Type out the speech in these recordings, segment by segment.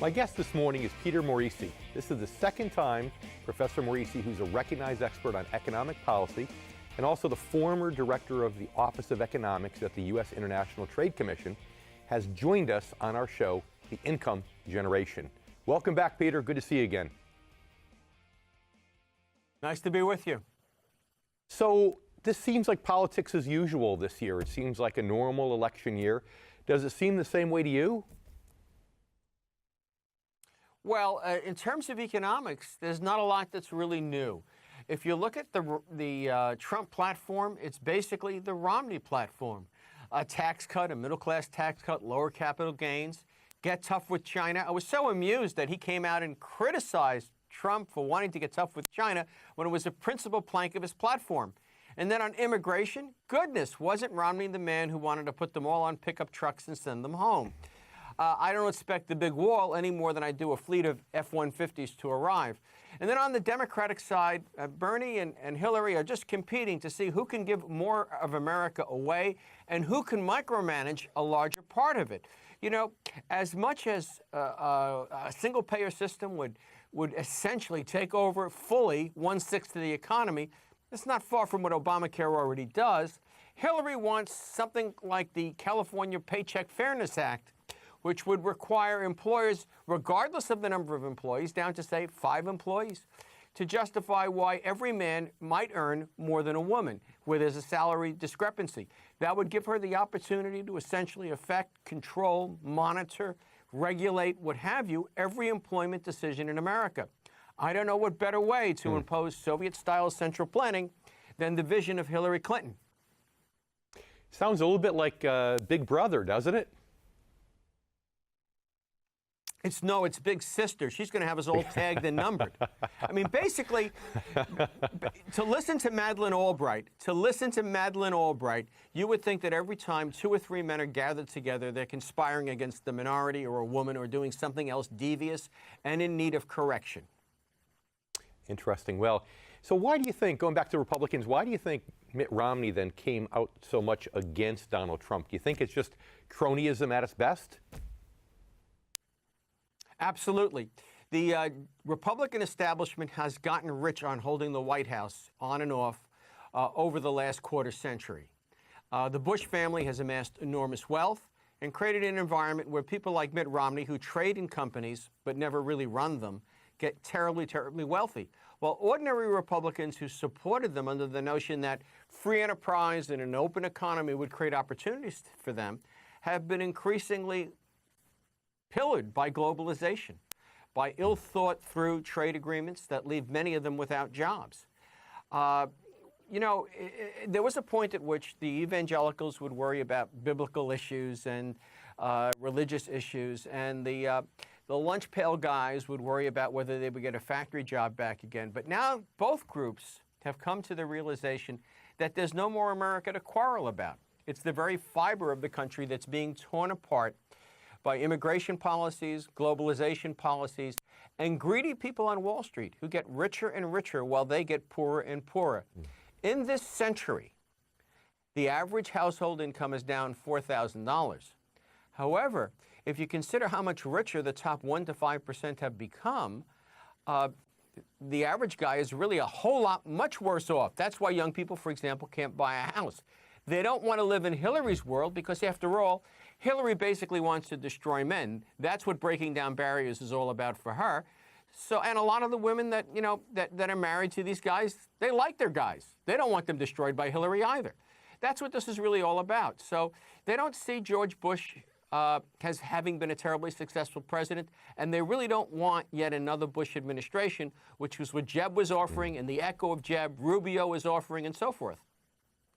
My guest this morning is Peter Morici. This is the second time Professor Morici, who's a recognized expert on economic policy and also the former director of the Office of Economics at the U.S. International Trade Commission, has joined us on our show, The Income Generation. Welcome back, Peter. Good to see you again. Nice to be with you. So this seems like politics as usual this year. It seems like a normal election year. Does it seem the same way to you? Well, in terms of economics, there's not a lot that's really new. If you look at the Trump platform, it's basically the Romney platform. A tax cut, a middle-class tax cut, lower capital gains, get tough with China. I was so amused that he came out and criticized Trump for wanting to get tough with China when it was a principal plank of his platform. And then on immigration, goodness, wasn't Romney the man who wanted to put them all on pickup trucks and send them home? I don't expect the big wall any more than I do a fleet of F-150s to arrive. And then on the Democratic side, Bernie and Hillary are just competing to see who can give more of America away and who can micromanage a larger part of it. You know, as much as a single-payer system would essentially take over fully 1/6 of the economy, it's not far from what Obamacare already does. Hillary wants something like the California Paycheck Fairness Act, which would require employers, regardless of the number of employees, down to, say, 5 employees, to justify why every man might earn more than a woman, where there's a salary discrepancy. That would give her the opportunity to essentially affect, control, monitor, regulate, what have you, every employment decision in America. I don't know what better way to impose Soviet-style central planning than the vision of Hillary Clinton. Sounds a little bit like Big Brother, doesn't it? It's Big Sister. She's going to have us all tagged and numbered. I mean, basically, to listen to Madeleine Albright, you would think that every time 2 or 3 men are gathered together, they're conspiring against the minority or a woman or doing something else devious and in need of correction. Interesting. Well, so why do you think, going back to Republicans, why do you think Mitt Romney then came out so much against Donald Trump? Do you think it's just cronyism at its best? Absolutely. The Republican establishment has gotten rich on holding the White House on and off over the last quarter century. The Bush family has amassed enormous wealth and created an environment where people like Mitt Romney, who trade in companies but never really run them, get terribly, terribly wealthy. While ordinary Republicans who supported them under the notion that free enterprise and an open economy would create opportunities for them have been increasingly pillared by globalization, by ill-thought-through trade agreements that leave many of them without jobs. You know, there was a point at which the evangelicals would worry about biblical issues and religious issues, and the lunch pail guys would worry about whether they would get a factory job back again. But now both groups have come to the realization that there's no more America to quarrel about. It's the very fiber of the country that's being torn apart by immigration policies, globalization policies, and greedy people on Wall Street who get richer and richer while they get poorer and poorer. In this century, the average household income is down $4,000. However, if you consider how much richer the top 1% to 5% have become, the average guy is really a whole lot much worse off. That's why young people, for example, can't buy a house. They don't want to live in Hillary's world because, after all, Hillary basically wants to destroy men. That's what breaking down barriers is all about for her. So, and a lot of the women that, you know, that are married to these guys, they like their guys. They don't want them destroyed by Hillary either. That's what this is really all about. So they don't see George Bush as having been a terribly successful president, and they really don't want yet another Bush administration, which was what Jeb was offering, and the echo of Jeb, Rubio was offering, and so forth.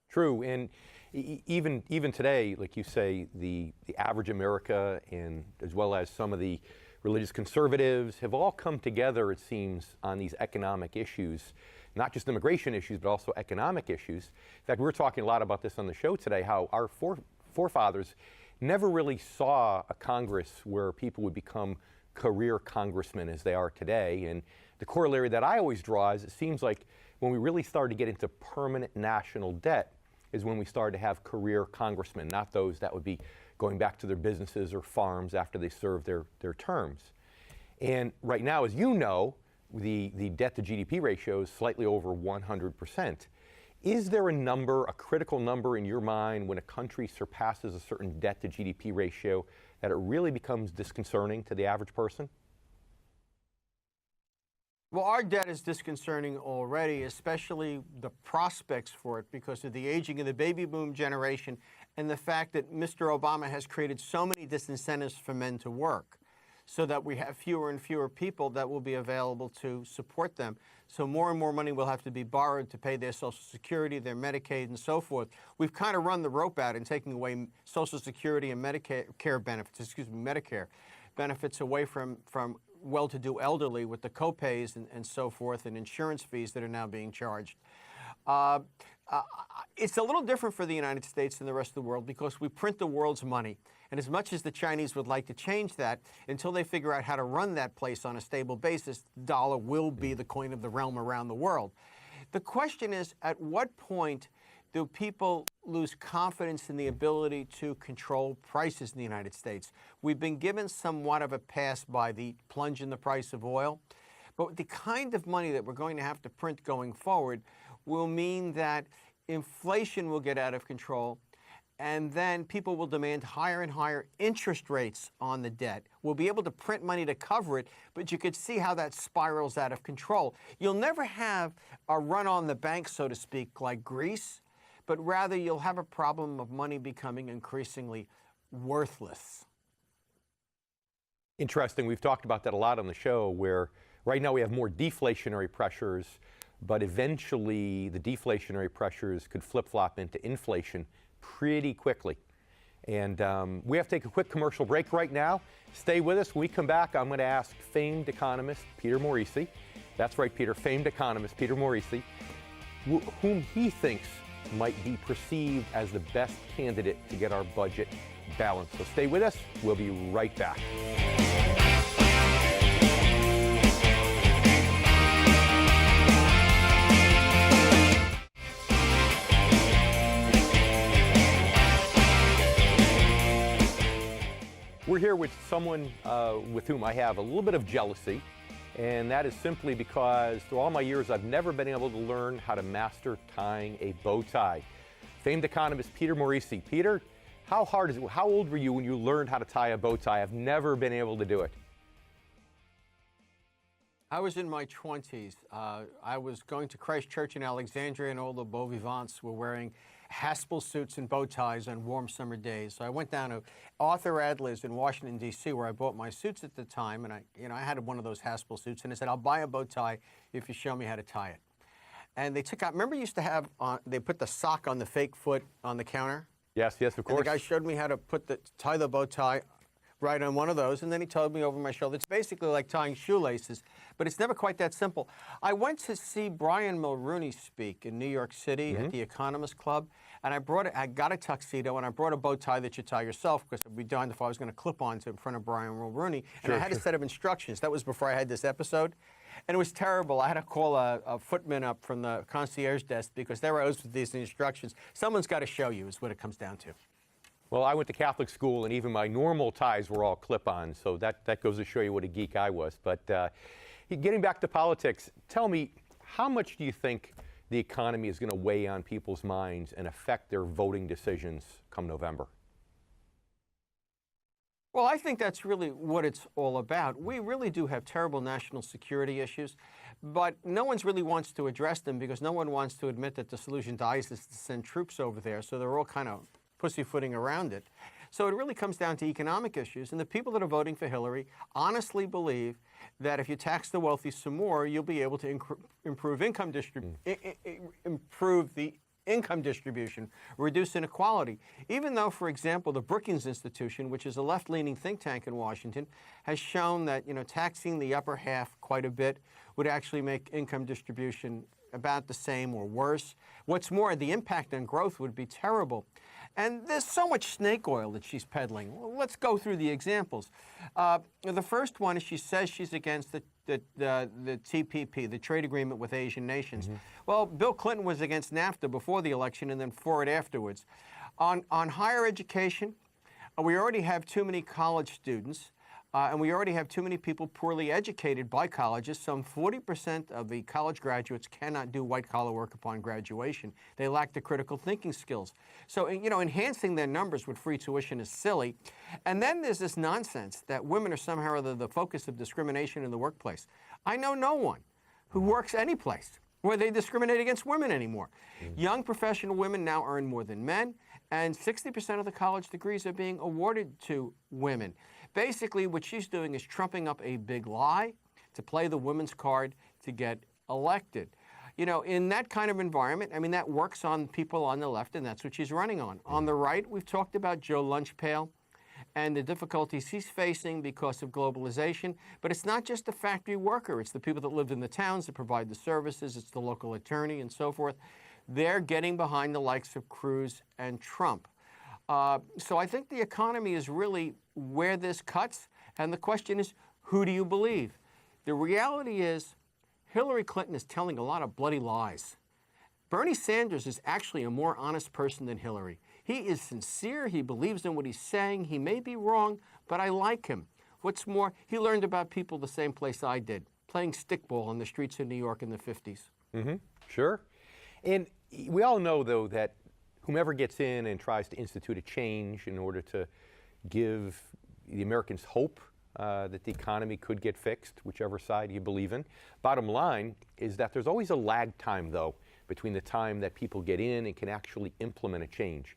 True, and even today, like you say, the average America, and as well as some of the religious conservatives, have all come together, it seems, on these economic issues, not just immigration issues, but also economic issues. In fact, we were talking a lot about this on the show today, how our forefathers never really saw a Congress where people would become career congressmen as they are today. And the corollary that I always draw is it seems like when we really started to get into permanent national debt is when we started to have career congressmen, not those that would be going back to their businesses or farms after they served their terms. And right now, as you know, the debt to GDP ratio is slightly over 100%. Is there a number, a critical number in your mind when a country surpasses a certain debt to GDP ratio that it really becomes disconcerting to the average person? Well, our debt is disconcerting already, especially the prospects for it because of the aging of the baby boom generation and the fact that Mr. Obama has created so many disincentives for men to work so that we have fewer and fewer people that will be available to support them. So more and more money will have to be borrowed to pay their Social Security, their Medicaid, and so forth. We've kind of run the rope out in taking away Social Security and Medicare benefits away from well-to-do elderly with the co-pays and so forth and insurance fees that are now being charged. It's a little different for the United States than the rest of the world because we print the world's money. And as much as the Chinese would like to change that, until they figure out how to run that place on a stable basis, the dollar will be the coin of the realm around the world. The question is, at what point do people lose confidence in the ability to control prices in the United States? We've been given somewhat of a pass by the plunge in the price of oil, but the kind of money that we're going to have to print going forward will mean that inflation will get out of control, and then people will demand higher and higher interest rates on the debt. We'll be able to print money to cover it, but you could see how that spirals out of control. You'll never have a run on the bank, so to speak, like Greece, but rather you'll have a problem of money becoming increasingly worthless. Interesting. We've talked about that a lot on the show, where right now we have more deflationary pressures, but eventually the deflationary pressures could flip-flop into inflation pretty quickly. And we have to take a quick commercial break right now. Stay with us. When we come back, I'm going to ask famed economist Peter Morici, that's right, Peter, famed economist Peter Morici, whom he thinks might be perceived as the best candidate to get our budget balanced. So stay with us. We'll be right back. We're here with someone with whom I have a little bit of jealousy, and that is simply because through all my years I've never been able to learn how to master tying a bow tie. Famed economist Peter Morici. Peter, how hard is it? How old were you when you learned how to tie a bow tie? I've never been able to do it. I was in my 20s. I was going to Christ Church in Alexandria, and all the beau vivants were wearing Haspel suits and bow ties on warm summer days. So I went down to Arthur Adler's in Washington, D.C., where I bought my suits at the time, and I had one of those Haspel suits, and I said, I'll buy a bow tie if you show me how to tie it. And they took out, remember you used to have, they put the sock on the fake foot on the counter? Yes, yes, of course. And the guy showed me how to tie the bow tie right on one of those, and then he told me over my shoulder. It's basically like tying shoelaces, but it's never quite that simple. I went to see Brian Mulrooney speak in New York City at the Economist Club, and I got a tuxedo, and I brought a bow tie that you tie yourself, because I'd be darned if I was going to clip onto in front of Brian Mulrooney. And I had a set of instructions. That was before I had this episode. And it was terrible. I had to call a footman up from the concierge desk because they were out with these instructions. Someone's got to show you is what it comes down to. Well, I went to Catholic school, and even my normal ties were all clip-on, so that goes to show you what a geek I was. But getting back to politics, tell me, how much do you think the economy is going to weigh on people's minds and affect their voting decisions come November? Well, I think that's really what it's all about. We really do have terrible national security issues, but no one really wants to address them because no one wants to admit that the solution to ISIS is to send troops over there, so they're all kind of pussyfooting around it. So it really comes down to economic issues, and the people that are voting for Hillary honestly believe that if you tax the wealthy some more, you'll be able to improve the income distribution, reduce inequality. Even though, for example, the Brookings Institution, which is a left-leaning think tank in Washington, has shown that taxing the upper half quite a bit would actually make income distribution about the same or worse. What's more, the impact on growth would be terrible. And there's so much snake oil that she's peddling. Well, let's go through the examples. The first one is she says she's against the TPP, the trade agreement with Asian nations. Well, Bill Clinton was against NAFTA before the election and then for it afterwards. On higher education, we already have too many college students. And we already have too many people poorly educated by colleges. Some 40% of the college graduates cannot do white-collar work upon graduation. They lack the critical thinking skills. So, enhancing their numbers with free tuition is silly. And then there's this nonsense that women are somehow or other the focus of discrimination in the workplace. I know no one who works any place where they discriminate against women anymore. Young professional women now earn more than men, and 60% of the college degrees are being awarded to women. Basically, what she's doing is trumping up a big lie to play the women's card to get elected. In that kind of environment, that works on people on the left, and that's what she's running on. On the right, we've talked about Joe Lunchpail and the difficulties he's facing because of globalization. But it's not just the factory worker. It's the people that live in the towns that provide the services. It's the local attorney and so forth. They're getting behind the likes of Cruz and Trump. So I think the economy is really where this cuts. And the question is, who do you believe? The reality is Hillary Clinton is telling a lot of bloody lies. Bernie Sanders is actually a more honest person than Hillary. He is sincere. He believes in what he's saying. He may be wrong, but I like him. What's more, he learned about people the same place I did, playing stickball on the streets of New York in the 50s. Mm-hmm. Sure. And we all know, though, that whomever gets in and tries to institute a change in order to give the Americans hope that the economy could get fixed, whichever side you believe in. Bottom line is that there's always a lag time, though, between the time that people get in and can actually implement a change.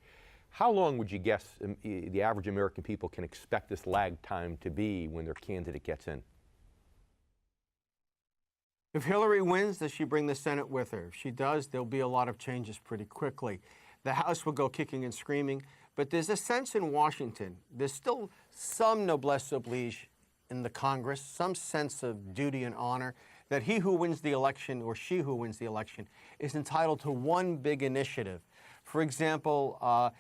How long would you guess the average American people can expect this lag time to be when their candidate gets in? If Hillary wins, does she bring the Senate with her? If she does, there'll be a lot of changes pretty quickly. The House will go kicking and screaming, but there's a sense in Washington, there's still some noblesse oblige in the Congress, some sense of duty and honor, that he who wins the election or she who wins the election is entitled to one big initiative. For example,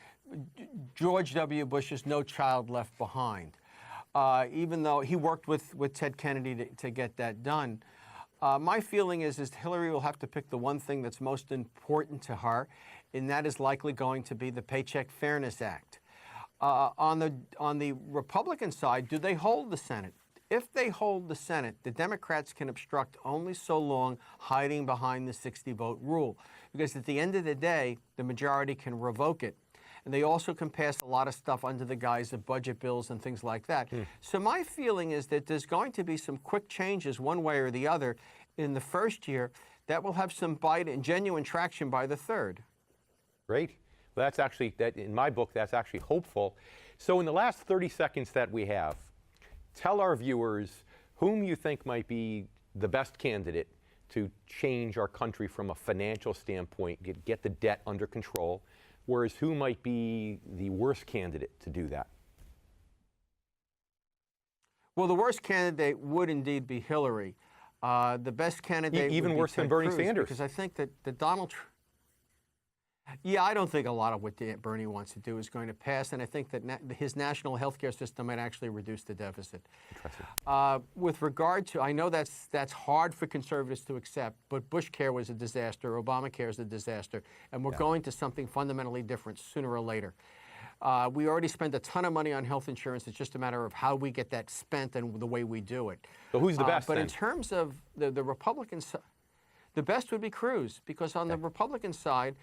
George W. Bush's No Child Left Behind. Even though he worked with Ted Kennedy to get that done, my feeling is Hillary will have to pick the one thing that's most important to her, and that is likely going to be the Paycheck Fairness Act. On the Republican side, do they hold the Senate? If they hold the Senate, the Democrats can obstruct only so long, hiding behind the 60-vote rule. Because at the end of the day, the majority can revoke it. And they also can pass a lot of stuff under the guise of budget bills and things like that. So my feeling is that there's going to be some quick changes one way or the other in the first year that will have some bite and genuine traction by the third. Great. Well, that's actually, in my book, that's actually hopeful. So in the last 30 seconds that we have, tell our viewers whom you think might be the best candidate to change our country from a financial standpoint, get the debt under control, whereas who might be the worst candidate to do that? Well, the worst candidate would indeed be Hillary. The best candidate even worse than Bernie Sanders. Because I think that Donald Trump... Yeah, I don't think a lot of what Bernie wants to do is going to pass, and I think that his national health care system might actually reduce the deficit. With regard to, I know that's hard for conservatives to accept, but Bush care was a disaster, Obamacare is a disaster, and we're going to something fundamentally different sooner or later. We already spend a ton of money on health insurance. It's just a matter of how we get that spent and the way we do it. So who's the best But then? in terms of the Republican side, the best would be Cruz, because on the Republican side,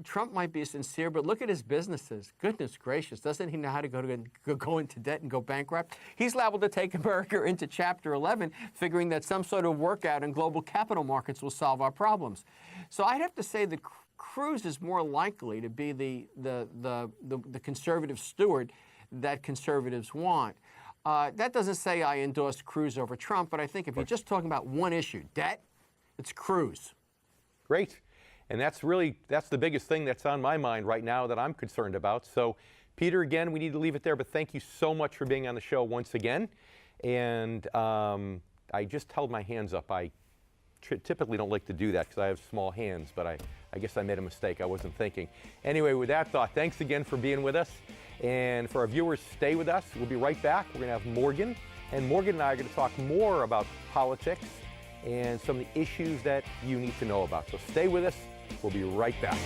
Trump might be sincere, but look at his businesses. Goodness gracious, doesn't he know how to go into debt and go bankrupt? He's liable to take America into Chapter 11, figuring that some sort of workout in global capital markets will solve our problems. So I'd have to say that Cruz is more likely to be the conservative steward that conservatives want. That doesn't say I endorse Cruz over Trump, but I think if you're just talking about one issue, debt, it's Cruz. Great. And that's the biggest thing that's on my mind right now that I'm concerned about. So, Peter, again, we need to leave it there, but thank you so much for being on the show once again. And I just held my hands up. I typically don't like to do that because I have small hands, but I guess I made a mistake. I wasn't thinking. Anyway, with that thought, thanks again for being with us. And for our viewers, stay with us. We'll be right back. We're going to have Morgan. And Morgan and I are going to talk more about politics and some of the issues that you need to know about. So stay with us. We'll be right back.